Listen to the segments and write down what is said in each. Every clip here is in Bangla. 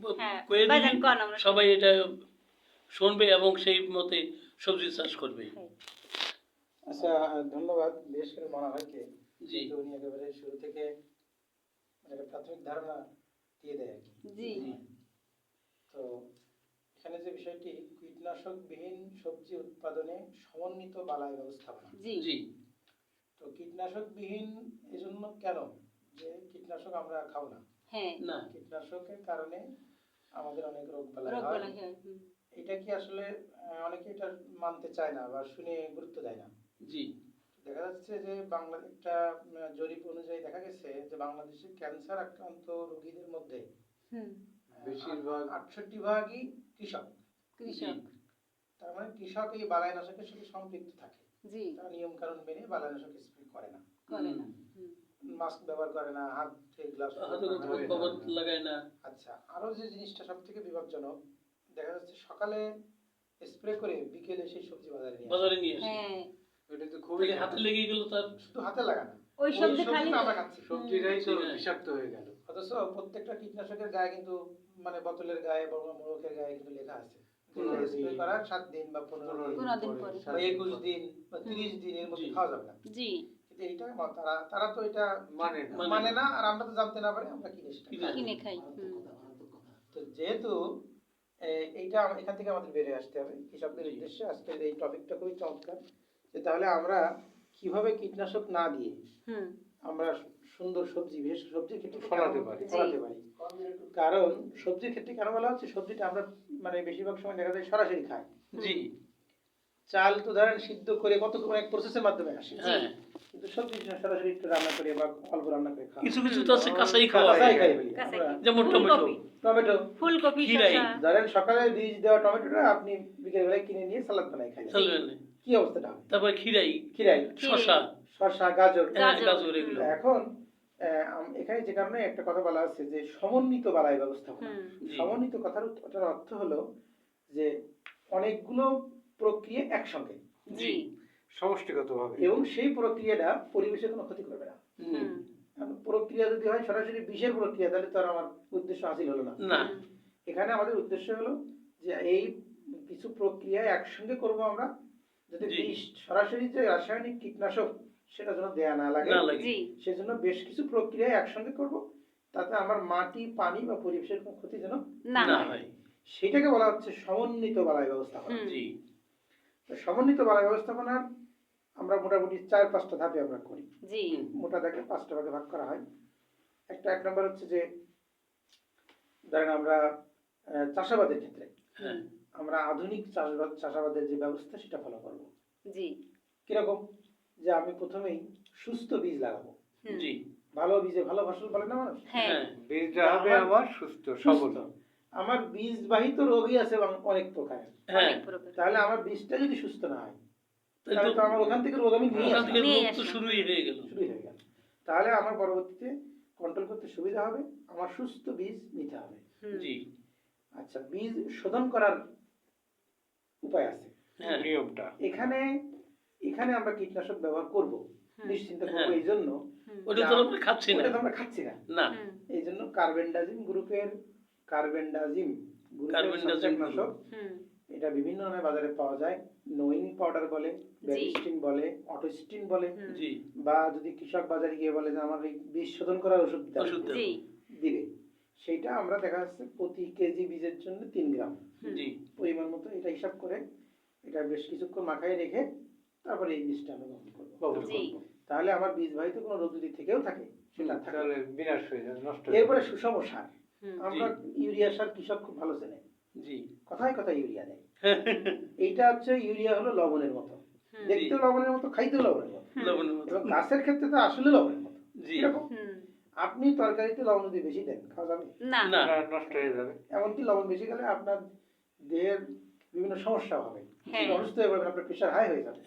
করে দিবি, সবাই এটা শুনবে এবং সেই মতে সবজি চাষ করবে। আচ্ছা, ধন্যবাদ। বিশেষ করে মনে হয় কি জি, উনি একেবারে শুরু থেকে একটা প্রাথমিক ধারণা দিয়ে দেয় আর কি। জি তো এখানে যে বিষয়টি কীটনাশকবিহীন সবজি উৎপাদনে সমন্বিত বালাই ব্যবস্থাপনা। জি জি, তো কীটনাশকবিহীন এজন্য কেন, যে কীটনাশক আমরা খাও না, হ্যাঁ না, কীটনাশকের কারণে আমাদের অনেক রোগ বালাই রোগ হয়। বালাই হয়। এটা কি আসলে অনেকে এটা মানতে চায় না বা শুনে গুরুত্ব দেয় না। জি, দেখা যাচ্ছে যে বাংলাদেশ একটা জরিপ অনুযায়ী দেখা গেছে যে বাংলাদেশে ক্যান্সার আক্রান্ত রোগীদের মধ্যে বেশিরভাগ 68% কৃষক। কৃষক। তার মানে কৃষক এই বালাইনাশকের সাথে সম্পৃক্ত থাকে। জি তারা নিয়ম কানুন মেনে বালাইনাশক স্প্রে করে না, করে না। মাস্ক ব্যবহার করে না, হাতে গ্লাভস কবর লাগায় না। আচ্ছা, আরো যে জিনিসটা সব থেকে বিপজ্জনক, দেখা যাচ্ছে সকালে স্প্রে করে বিকেলে সেই সবজি বাজারে নিয়ে আসে। হ্যাঁ এটা তো খুবই হাতে লেগে গেল, তার শুধু হাতে লাগানো, ওই সবজি খালি আমরা খাচ্ছি, সবজিটাই তো বিষাক্ত হয়ে গেল। অথচ প্রত্যেকটা কীটনাশকের গায়ে কিন্তু মানে বোতলের গায়ে বা মোড়কের গায়ে কিন্তু লেখা আছে স্প্রে করার 7 দিন বা 15 দিন পরে বা 21 দিন বা 30 দিনের মধ্যে খাওয়া যাবে না। জি কিন্তু এইটা তারা তো এটা মানে না, আর আমরা তো জানতে না পারি আমরা কিনে খাই। তো যেহেতু এইটা এখান থেকে আমাদের বেরিয়ে আসতে হবে কৃষকদের উদ্দেশ্যে। আজকের এই টপিকটা খুবই চমৎকার, যে তাহলে আমরা কিভাবে কীটনাশক না দিয়ে আমরা সুন্দর সবজি, বিশেষ সবজির ক্ষেত্রে ফলাতে পারি। কারণ সবজির ক্ষেত্রে কেন বলা হচ্ছে, সবজিটা আমরা মানে বেশিরভাগ সময় দেখা যায় সরাসরি খাই। জি, চাল তো ধরেন সিদ্ধ করে কত অনেক প্রসেসের মাধ্যমে আসে, হ্যাঁ, কিন্তু সবজি সরাসরি একটু রান্না করে বা অল্প রান্না করে খাওয়া। কিছু কিছু তো আছে কাঁচাই খাওয়া কাঁচাই হয়, খাই বলি কাঁচাই আমরা। খাই। যেমন টমেটো, ফুলকপি, খিরাই, শসা। ধরেন সকালে বীজ দেওয়া টমেটোটা আপনি বিকেল বেলায় কিনে নিয়ে সালাদ বানাই খাই, কি অবস্থাটা হবে? তারপর খিরাই, শসা, শসা, গাজর, গাজর এগুলো। এখন এখানে যে কারণে একটা কথা বলা আছে যে সমন্বিত বালাই ব্যবস্থাপনা। সমন্বিত কথার অর্থ হলো যে অনেকগুলো প্রক্রিয়া একসঙ্গে, জি সমষ্টিগতভাবে, এবং সেই প্রক্রিয়াটা পরিবেশের কোনো ক্ষতি করবে না। প্রক্রিয়া যদি হয় সরাসরি বিষের প্রক্রিয়া, তাহলে তো আর আমার উদ্দেশ্য হাসিল হলো না। এখানে আমাদের উদ্দেশ্য হলো যে এই কিছু প্রক্রিয়া একসঙ্গে করব আমরা, যাতে বিষ সরাসরি যে রাসায়নিক কীটনাশক সেটা যেন দেয়া না লাগে, সেজন্য বেশ কিছু প্রক্রিয়া একসঙ্গে করব, তাতে আমার মাটি, পানি বা পরিবেশের কোনো ক্ষতি যেন না হয়। সেটাকে বলা হচ্ছে সমন্বিত বালাই ব্যবস্থাপনা। সমন্বিত বালাই ব্যবস্থাপনার আমরা মোটামুটি 4-5টা ধাপে আমরা করি। মোটা দাগে 5টা ভাগে ভাগ করা হয়। এক নম্বর হচ্ছে যে ধরেন আমরা চাষাবাদের ক্ষেত্রে আমরা আধুনিক চাষাবাদের যে ব্যবস্থা সেটা ফলো করব। কিরকম, যে আমি প্রথমেই সুস্থ বীজ লাগাবো। ভালো বীজে ভালো ফসল বলে না মানুষ? বীজটা হবে আমার সুস্থ সবল। আমার বীজ বাহিত রোগই আছে অনেক প্রকারের, তাহলে আমার বীজটা যদি সুস্থ না হয় তাহলে তো আমার ওখান থেকে রোগ আমি শুরুই হয়ে গেল। তাহলে আমার পরবর্তীতে কন্ট্রোল করতে সুবিধা হবে, আমার সুস্থ বীজ নিতে হবে। আচ্ছা, বীজ শোধন করার উপায় আছে, নিয়মটা এখানে আমরা কীটনাশক ব্যবহার করব, নিশ্চিন্ত করব। এই জন্য ওটা তো আমরা খাচ্ছি না, এই জন্য কার্বেন্ডাজিম গ্রুপের কীটনাশক, এটা বিভিন্ন নামে বাজারে পাওয়া যায়। নোইং পাউডার বলে, ব্যারিস্টিন বলে, অটোস্টিন বলে, বা যদি কৃষক বাজারে গিয়ে বলে যে আমার এই বীজ শোধন করার ওষুধ দিবে, সেটা আমরা দেখা যাচ্ছে প্রতি কেজি বীজের জন্য 3 গ্রাম পরিমাণ মতো এটা হিসাব করে এটা বেশ কিছুক্ষণ মাখায় রেখে তারপরে এই বীজটা আমরা বপন করব। তাহলে আমার বীজ বাহিত কোনো রোগ যদি থেকেও থাকে সেটা তাহলে বিনাশ হয়ে যাবে, নষ্ট। এরপরে সুষম সার, আমরা ইউরিয়া সার কৃষক খুব ভালো চেনে, কথায় কথায় ইউরিয়া দেয়। এইটা হচ্ছে ইউরিয়া হলো লবণের মতো, দেখতেও লবণের মতো, খাইতেও লবণের মতো, এবং গাছের ক্ষেত্রে তো আসলে লবণের মতো। এরকম আপনি তরকারিতে লবণ যদি বেশি দেন খাওয়া যাবে না, নষ্ট হয়ে যাবে। এমনকি লবণ বেশি গেলে আপনার দেহের বিভিন্ন সমস্যা হবে, অসুস্থ হয়ে পড়বেন, আপনার প্রেশার হাই হয়ে যাবে।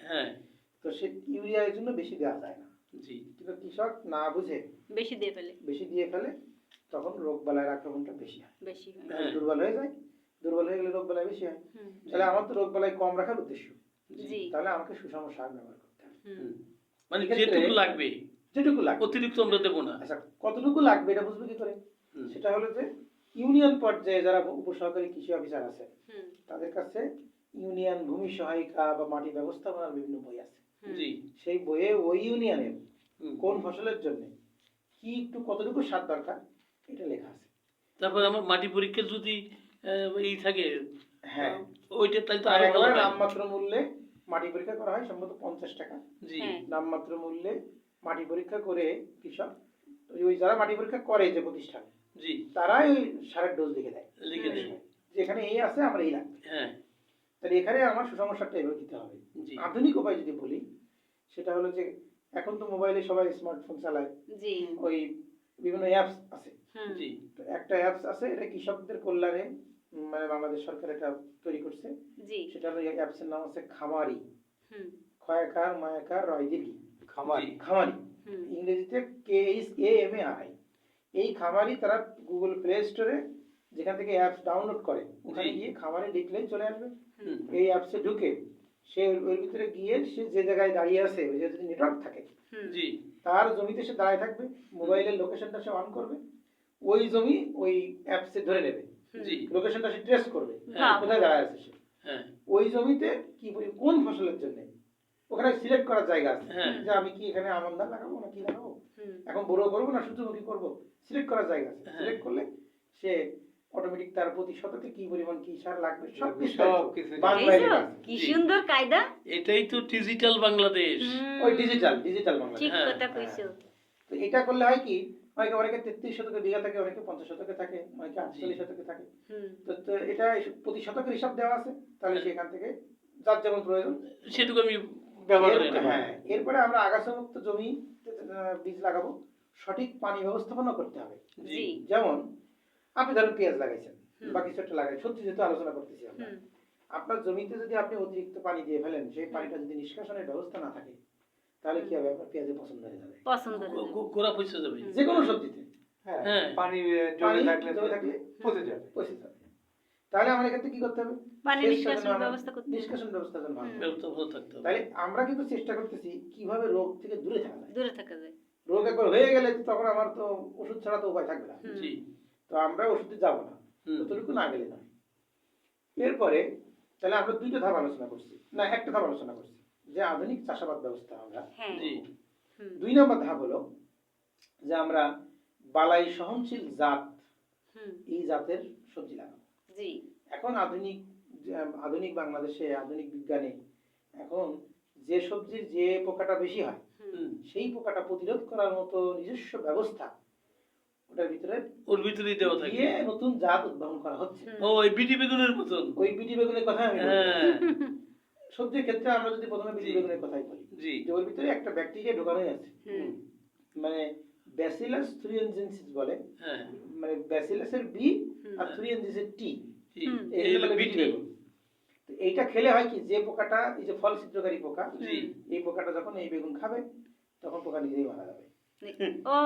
তো সে ইউরিয়া এর জন্য বেশি দেওয়া যায় না, কিন্তু কৃষক না বুঝে বেশি দিয়ে ফেলে, তখন রোগ বালাইয়ের আক্রমণটা বেশি হয়, দুর্বল হয়ে যায়। দুর্বল হয়ে গেলে রোগ বালাই বেশি হয়। তাহলে আমার তো রোগ বালাই কম রাখার উদ্দেশ্য, তাহলে আমাকে সুষম সার ব্যবহার করতে হবে। মানে যেটুকু লাগবে, অতিরিক্ত আমরা দেব না। আচ্ছা, কতটুকু লাগবে এটা বুঝবো কি করে? সেটা হলো যে ইউনিয়ন পর্যায়ে যারা উপসহকারী কৃষি অফিসার আছে হুম তাদের কাছে ইউনিয়ন ভূমি সহায়িকা বা মাটি ব্যবস্থাপনার বিভিন্ন বই আছে। জি সেই বইয়ে ওই ইউনিয়নের হুম। কোন ফসলের জন্য কি একটু কতটুকু সার দরকার এটা লেখা আছে। তারপর আমার মাটি পরীক্ষার যদি এই থাকে হ্যাঁ, ওইটা তাহলে তো আর আরো ভালো একেবারে হয়। নামমাত্র মূল্যে মাটি পরীক্ষা করা হয় সম্ভবত 50 টাকা। জি হ্যাঁ। নামমাত্র মূল্যে মাটি পরীক্ষা করে কৃষক ওই যারা মাটি পরীক্ষা করে যে প্রতিষ্ঠান জি তারাই ওই সারের ডোজ লিখে দেয়, লিখে দিন। যেখানে এই আছে আমার এই লাগবে। হ্যাঁ তাহলে এখানে আমার সুষম সারটা এভাবে দিতে হবে। জি আধুনিক উপায় যদি বলি সেটা হলো যে এখন তো মোবাইলে সবাই স্মার্টফোন চালায়, জি ওই বিভিন্ন অ্যাপস আছে। হুম জি তো একটা অ্যাপস আছে, এটা কৃষকদের কল্যাণে মানে বাংলাদেশ সরকার এটা তৈরি করছে। জি সেটা হলো অ্যাপসের নাম হচ্ছে খামারি, হুম খয়াকার মায়াকার রয়দিঘি, খামার জি। খামারি, হুম ইংরেজিতে KHAMARI। এই খামারি তারা গুগল প্লে স্টোরে যেখান থেকে অ্যাপস ডাউনলোড করে ওখানে জি। গিয়ে খামারি লিখলেই চলে আসবে। হুম। এই অ্যাপসে ঢুকে সে ওর ভিতরে গিয়ে সে যে জায়গায় দাঁড়িয়ে আছে ওই যে যদি নেটওয়ার্ক থাকে হুম জি তার জমিতে সে দাঁড়িয়ে থাকবে, মোবাইলের লোকেশনটা সে অন করবে, ওই জমি ওই অ্যাপসে ধরে নেবে, জি লোকেশনটা সে ট্রেস করবে হ্যাঁ। কোথায় দাঁড়ায় আছে সে, হ্যাঁ ওই জমিতে কি কোন ফসলের জন্য ওখানে সিলেক্ট করার জায়গা আছে হ্যাঁ। যে আমি কি এখানে আমন ধান লাগাবো না কি লাগাবো, হুম এখন বড় করবো না সূর্যমুখী করবো, সিলেক্ট করার জায়গা আছে। হ্যাঁ। সিলেক্ট করলে সে অটোমেটিক তার প্রতি শতকে কি পরিমাণ কি সার লাগবে সব কিছু সবকিছু বাংলায় এইসব লেখা আছে। কি জি। সুন্দর কায়দা। এটাই তো ডিজিটাল বাংলাদেশ। হুম, ওই ডিজিটাল বাংলা। ঠিক হ্যাঁ, কথা কইছো। তো এটা করলে হয় কি, অনেকে 33 শতকে বিঘা থাকে, অনেকে 50 শতকে থাকে, অনেকে 48 শতকে থাকে। হুম তো এটা প্রতি শতকের হিসাব দেওয়া আছে, তাহলে সেখান থেকে যার যেমন প্রয়োজন সেটুকু আমি ব্যবহার করি না। হ্যাঁ। এরপরে আমরা আগাছামুক্ত জমি বীজ লাগাবো, সঠিক পানি ব্যবস্থাপনা করতে হবে। জি যেমন আপনি ধরেন পেঁয়াজ লাগাইছেন হুম। বা কিছু একটা লাগাই, সত্যি যেহেতু আলোচনা করতেছি আমরা, হুম আপনার জমিতে যদি আপনি অতিরিক্ত পানি দিয়ে ফেলেন, সেই পানিটা যদি নিষ্কাশনের ব্যবস্থা না থাকে তাহলে কি হবে, আপনার পেঁয়াজে পছন্দ হয়ে যাবে, পছন্দ হলো। গোড়া পয়সা যাবে। যে কোনো সবজিতে হ্যাঁ হ্যাঁ। পানি পানি জমে থাকলে জমে থাকলে পচে যাবে। পচে যাবে। তাহলে আমার এক্ষেত্রে কি করতে হবে, পানি শেষ নিষ্কাশনের পর্যন্ত আমরা ব্যবস্থা করতে হবে। নিষ্কাশন ব্যবস্থা যেন ভালো হয়। ব্যবস্থা ভালো থাকতে হবে। তাহলে আমরা কিন্তু চেষ্টা করতেছি কিভাবে রোগ থেকে দূরে থাকা যায়। দূরে থাকা যায়। রোগ একবার হয়ে গেলে তখন আমার তো ওষুধ ছাড়া তো উপায় থাকবে না, হুম। জি তো আমরা ওষুধে যাবো না, হুম। ততটুকু না গেলে না। এরপরে তাহলে আমরা দুইটা ধাপ আলোচনা করছি, না একটা ধাপ আলোচনা করছি, যে আধুনিক চাষাবাদ ব্যবস্থা আমরা। হ্যাঁ জি হুম 2 নম্বর ধাপ হলো যে আমরা বালাই সহনশীল জাত, হুম এই জাতের সবজি লাগাবো। জি এখন আধুনিক বাংলাদেশে আধুনিক বিজ্ঞানে এখন যে সবজির যে পোকাটা বেশি হয় হুম। সেই পোকাটা প্রতিরোধ করার মতো নিজস্ব ব্যবস্থা ওটার ভিতরে ওর ভিতরেই দেওয়া থাকে। দিয়ে নতুন জাত উদ্ভাবন করা হচ্ছে। হুম। ও ওই বিটি বেগুনের মতন। ওই বিটি বেগুনের কথা আমি বলছি। হ্যাঁ সবজির ক্ষেত্রে আমরা যদি প্রথমে বিটি জি। বেগুনের কথাই বলি, জি যে ওর ভিতরে একটা ব্যাকটেরিয়া ঢোকানোই আছে, হুম মানে ব্যাসিলাস থুরিনজেন্সিস বলে, হ্যাঁ মানে ব্যাসিলাসের বি হুম। আর থুরিনজেন্সিসের টি, জি হুম। এই হলো বিটি বিটি। বেগুন। তো এইটা খেলে হয় কি, যে পোকাটা এই যে ফল ছিদ্রকারী পোকা, জি এই পোকাটা যখন এই বেগুন খাবে তখন পোকা নিজেই মারা যাবে। ও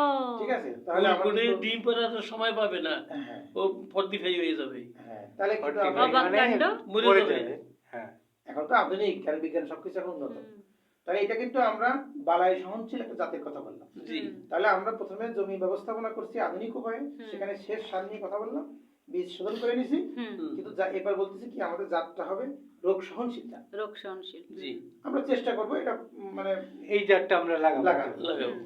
ঠিক আছে, তাহলে আমরা ওগুলো কিন্তু- ডিম পাড়ার সময় পাবে না, হ্যাঁ ও ফর্টিফাই হয়ে যাবে। হ্যাঁ, তাহলে কিন্তু ফর্টি আমরা অবাক কাণ্ড। মরে মরে যাবে। যাবে। হ্যাঁ এখন তো আধুনিক জ্ঞান বিজ্ঞান সবকিছু এখন উন্নত, হুম, তাহলে এটা কিন্তু আমরা বালাই সহনশীল একটা জাতের কথা বললাম। জি হুম। তাহলে আমরা প্রথমে জমি ব্যবস্থাপনা করছি আধুনিক উপায়ে, হুম। সেখানে শেষ সার নিয়ে কথা বললাম, বীজ শোধন করে নিছি, হুম হুম। কিন্তু এবার বলতেছি কি আমাদের জাতটা হবে রোগ সহনশীল জাত। রোগ সহনশীল। জি আমরা চেষ্টা করবো এটা মানে এই জাতটা আমরা লাগাবো। লাগানো। লাগাবো।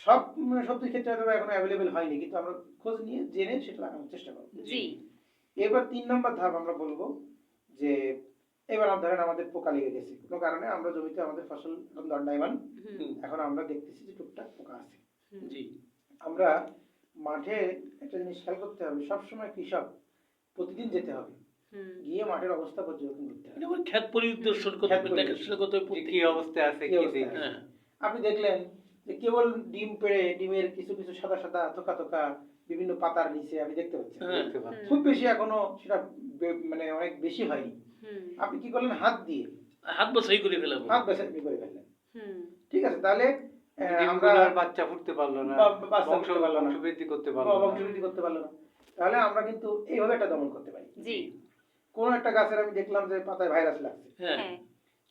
সব সবজির ক্ষেত্রে হয়তো এখন অ্যাভেলেবেল হয়নি, কিন্তু আমরা খোঁজ নিয়ে জেনে সেটা লাগানোর চেষ্টা করবো। জি এবার 3 নম্বর ধাপ আমরা বলবো যে এবার ধরেন আমাদের পোকা লেগে গেছে কোনো কারণে, আমরা জমিতে আমাদের ফসল এখন দণ্ডায়মান, হুম হুম। এখন আমরা দেখতেছি যে টুকটাক পোকা আছে। হুম। জি আমরা মাঠে একটা জিনিস খেয়াল করতে হবে, সবসময় কৃষক প্রতিদিন যেতে হবে, হুম গিয়ে মাঠের অবস্থা পর্যবেক্ষণ করতে হবে। এটা আবার খ্যাত পরিদর্শন করতে খ্যাত হবে, পরিদর্শন। দেখাশোনা করতে হবে যে প্রত্যেক- কি অবস্থা আছে কি কি অবস্থা দেখি। আছে। হ্যাঁ আপনি দেখলেন যে কেবল ডিম পেড়ে ডিমের কিছু কিছু সাদা সাদা থোকা থোকা বিভিন্ন পাতার নিচে আমি দেখতে পাচ্ছি, হ্যাঁ। দেখতে পাচ্ছি। খুব বেশি এখনো সেটা মানে অনেক বেশি হয়নি। হুম আপনি কি করলেন, হাত দিয়ে হাত বাছাই করে ফেলাবো। হাত বেসাই করে ফেললেন, হুম ঠিক আছে, তাহলে আমরা ডিমগুলো আর বাচ্চা ফুটতে পারলো না, বাচ্চা বংশ ফুটতে পারলো না। বংশবৃদ্ধি করতে পারলো না। বংশবৃদ্ধি করতে পারলো না, তাহলে আমরা কিন্তু এইভাবে একটা দমন করতে পারি। জি কোন একটা গাছের আমি দেখলাম যে পাতায় ভাইরাস লাগছে, হ্যাঁ হ্যাঁ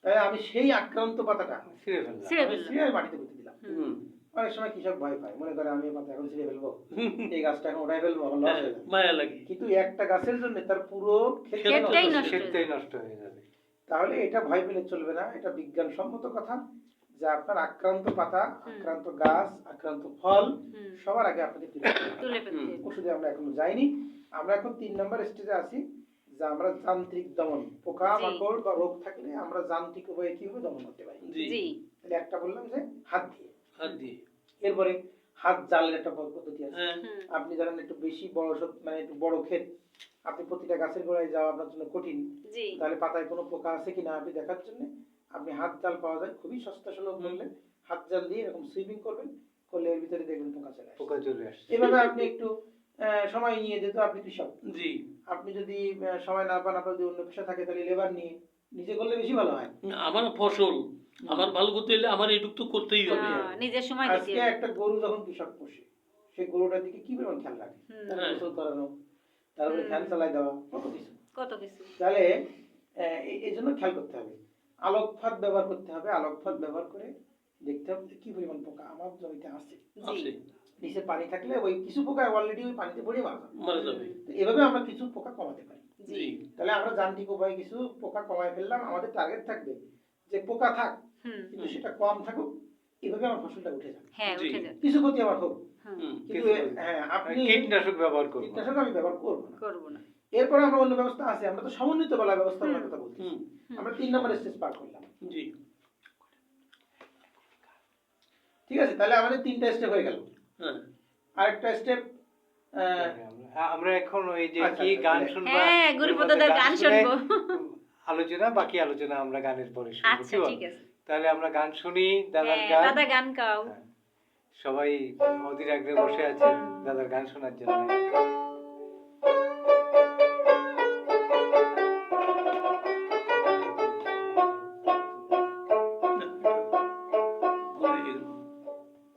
তাই আমি সেই আক্রান্ত পাতাটা ছিঁড়ে ফেললাম। ছিঁড়ে আমি ফেললাম। সিরিয়াল মাটিতে পুঁতে দিলাম, হুম হুম। অনেক সময় কৃষক ভয় পায়, মনে করে আমি পাতা এখন ছিঁড়ে ফেলবো, এই গাছটা এখন ওঠাই ফেলবো, আমার লস হয়ে যাবে। মায়া লাগে। কিন্তু একটা গাছের জন্য তার পুরো ক্ষেতটাই নষ্ট। ক্ষেতটাই নষ্ট হয়ে যাবে। তাহলে এটা ভয় পেলে চলবে না, এটা বিজ্ঞানসম্মত কথা যে আপনার আক্রান্ত পাতা, আক্রান্ত গাছ, আক্রান্ত ফল সবার আগে আপনাকে তুলে ফেলতে হবে। ওষুধে আমরা এখনো যাইনি। আমরা এখন 3 নম্বর স্টেজে আছি, যে আমরা যান্ত্রিক দমন, পোকা মাকড় বা রোগ থাকলে আমরা যান্ত্রিক উপায়ে কিভাবে দমন করতে পারি। জি। তাহলে একটা বললাম যে হাত দিয়ে। হাত দিয়ে। এরপরে হাত জালের একটা পদ্ধতি আছে। হ্যাঁ। আপনি ধরেন একটু বেশি বড় মানে একটু বড় ক্ষেত, আপনি প্রতিটা গাছের গোড়ায় যাওয়া আপনার জন্য কঠিন, জি। তাহলে পাতায় কোনো পোকা আছে কিনা আপনি দেখার জন্য আপনি হাত জাল পাওয়া যায়, খুবই সস্তা সুলভ মূল্যে। হাত জাল দিয়ে এরকম সুইপিং করবেন, করলে এর ভিতরে দেখবেন পোকা চলে আসে। পোকা চলে আসছে। এভাবে আপনি একটু সময় নিয়ে, যেহেতু আপনি কৃষক, জি। আপনি যদি সময় না পান, আপনার যদি অন্য পেশা থাকে, তাহলে লেবার নিয়ে নিজে করলে বেশি ভালো হয়। আমার ফসল আমার ভালো করতে হলে আমার এইটুক তো করতেই হবে। নিজের সময় দিতে আজকে হবে। একটা গরু যখন কৃষক পোষে, সেই গরুটার দিকে কি পরিমাণ খেয়াল রাখে, হ্যাঁ। গোসল করানো, তারপরে ফ্যান চালাই দেওয়া, কত কিছু। কত কিছু। তাহলে এই জন্য খেয়াল করতে হবে, আলোকফাত ব্যবহার করতে হবে। আলোকফাত ব্যবহার করে দেখতে হবে কি পরিমাণ পোকা আমার জমিতে আছে। আছে। নিচে পানি থাকলে ওই কিছু পোকা অলরেডি ওই পানিতে পড়ে মারা যাবে। তো এভাবে আমরা কিছু পোকা কমাতে পারি। জি। তাহলে আমরা যান্ত্রিক উপায়ে কিছু পোকা কমায় ফেললাম। আমাদের টার্গেট থাকবে যে পোকা থাক, কিন্তু সেটা কম থাকুক, এভাবে আমার ফসলটা উঠে যাবে। হ্যাঁ, উঠে যাবে। কিছু ক্ষতি আমার হোক, হুম। কিন্তু হ্যাঁ, আপনি কীটনাশক ব্যবহার করব। কীটনাশক আমি ব্যবহার করব না। করব না। এরপর আমরা অন্য ব্যবস্থা আছে, আমরা তো সমন্বিত বলা ব্যবস্থার কথা বলছি। আমরা 3 নম্বর স্টেজ পার করলাম। জি। ঠিক আছে, তাহলে আমাদের 3টা স্টেপ হয়ে গেল। হ্যাঁ। আরেকটা স্টেপ আমরা এখন ওই যে আচ্ছা, কি আচ্ছা, গান তাহলে- শুনবো, হ্যাঁ, গুরুপদদার গান শুনে শুনবো। আলোচনা, বাকি আলোচনা আমরা গানের পরে শুনবো। আচ্ছা, কি বল? ঠিক আছে। তাহলে আমরা গান শুনি, দাদার হ্যাঁ, গান। দাদা গান গাও। হ্যাঁ। সবাই অধীর আগ্রহে বসে আছেন দাদার গান শোনার জন্য।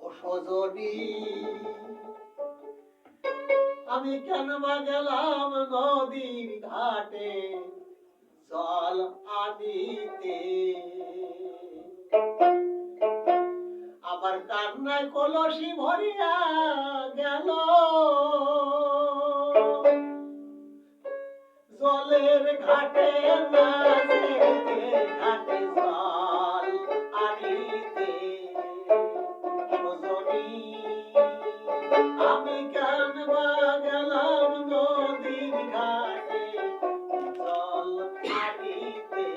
ও সজনী, আমি কেন বা গেলাম নদীর ঘাটে জল আনিতে, আমার কান্নায় কলসি ভরিয়া গেল, জলের ঘাটে না যেতে, ঘাটে জল আনিতে। সজনী, আমি কেন বা গেলাম নদীর ঘাটে জল আনিতে।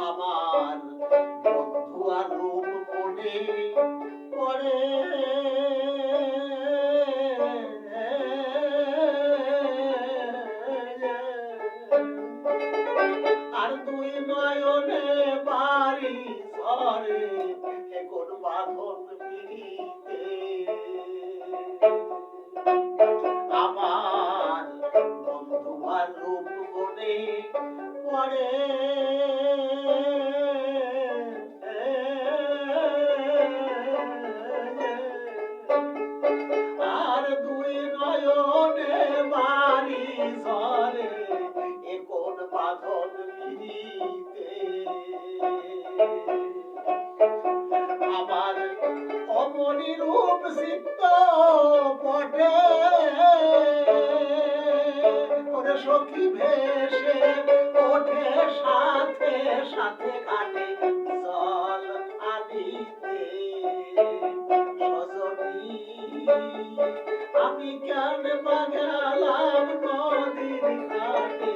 আমার বন্ধু আর রূপ মনে পড়ে, আর দুই নয়নে বাড়ি ঝরে এখন বাঁধন পিড়িতে। আমার বন্ধু আর রূপ মনে পড়ে, আর দুই নয়নে বাড়ি ঝরে এখন বাঁধন পিড়িতে। আমার অমনি রূপ সিদ্ধ পটে, ওরে সখী ভেসে ওঠে সাথে সাথে ঘাটে জল আনিতে। সজনী, আমি কেন বা গেলাম নদীর ঘাটে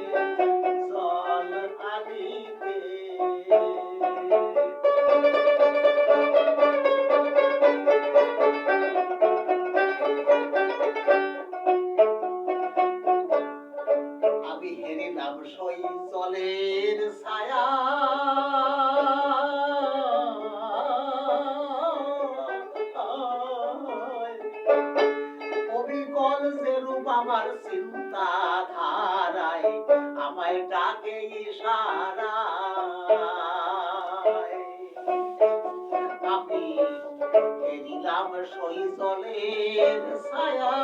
জল আনিতে। আমি হেরিলাম সই জলের ছায়া, অবিকল যে রূপ আমার চিন্তা ধারায় আমায় ডাকে ইশারায়। আমি হেরিলাম সই জলের ছায়া,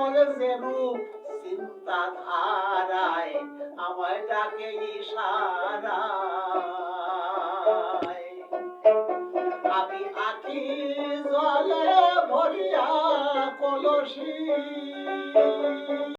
কমল যে রূপ চিন্তা ধারায় আমায় ডাকে ইশারায় আমি আখি জলে ভরিয়া কলসি